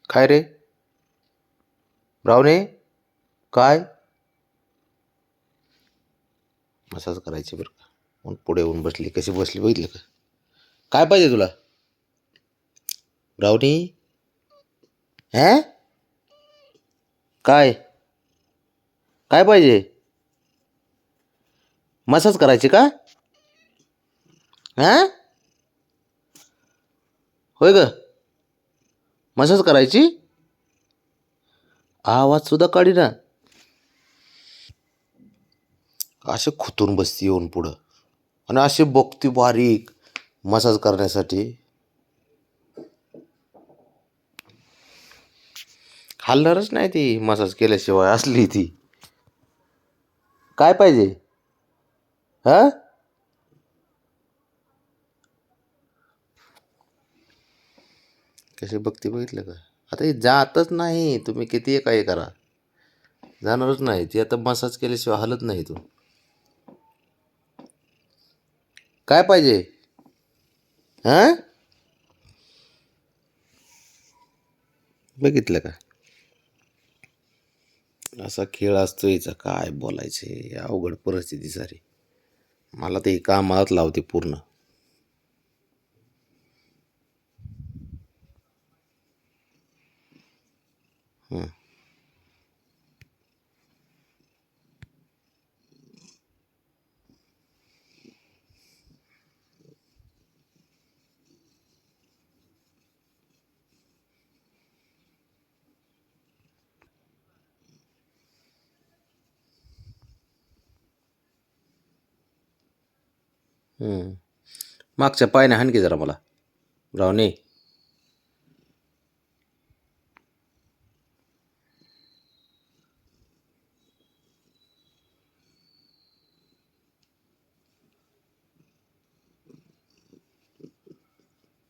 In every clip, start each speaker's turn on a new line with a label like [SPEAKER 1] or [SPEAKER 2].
[SPEAKER 1] काय रे ब्राऊने? काय मसाज करायची बरं का? मग पुढे येऊन बसली, कशी बसली बघितलं का? काय पाहिजे तुला ब्राऊनी? हं? काय काय पाहिजे? मसाज करायची का? हां, होय ग, मसाज करायची? आवाज सुद्धा काढी ना. असे खुतून बसती येऊन पुढं आणि असे बघती बारीक मसाज करण्यासाठी. हलणारच नाही ती मसाज केल्याशिवाय, असली ती. काय पाहिजे? हा, कशी बघती बघितलं का? आता हे जातच नाही, तुम्ही किती काय करा, जाणारच नाही ती. आता मसाज केल्याशिवाय हलत नाही तू. काय पाहिजे? हां, बघितलं का? असा खेळ असतो याचा, काय बोलायचे, अवघड परिस्थिती सारी. मला ते कामात लावते पूर्ण. हं. मागच्या पायने हाण की जरा मला ब्राऊनी.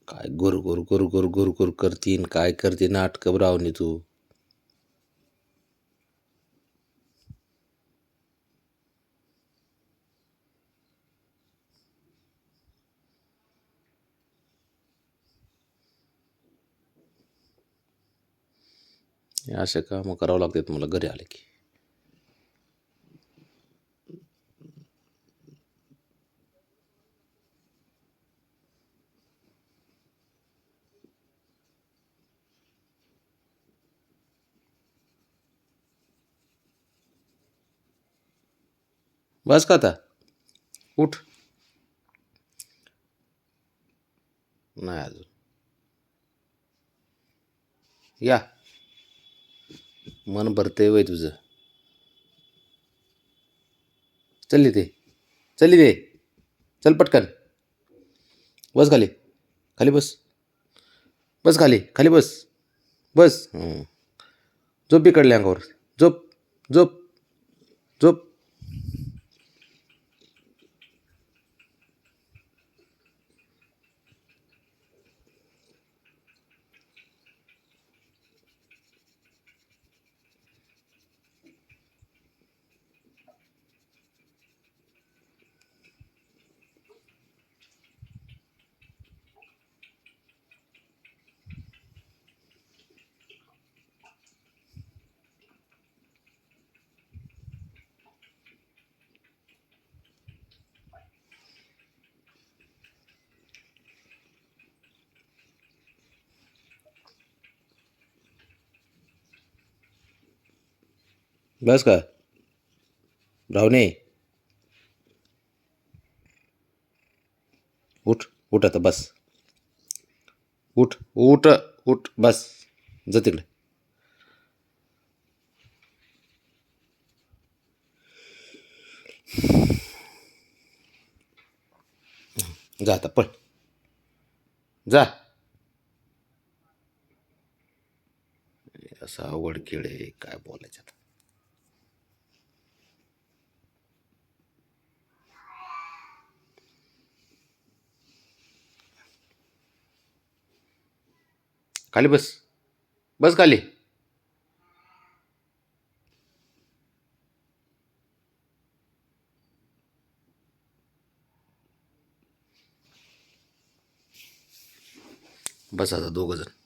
[SPEAKER 1] काय गुर गुर गुर गुर गुर गुर करतीन, काय करते नाटकं ब्राऊनी तू. हे असे कामं करावं लागतात मला घरी आले की. बस का आता? उठ. नाही अजून. या, मन भरतंय वय तुझं. चल इथे, चल इथे, चल पटकन. बस खाली, खाली बस. बस खाली, खाली बस. बस. झोप इकडल्या अंगावर. झोप, झोप, झोप. बस का ब्राऊनी? उठ, उठ आता बस. उठ, उठ, उठ बस. जा तिकडे. जा आता पळ, जा. असा अवघड खेळ आहे, काय बोलायचं आता. खाली बस, बस खाली. बस आता दोघं जण.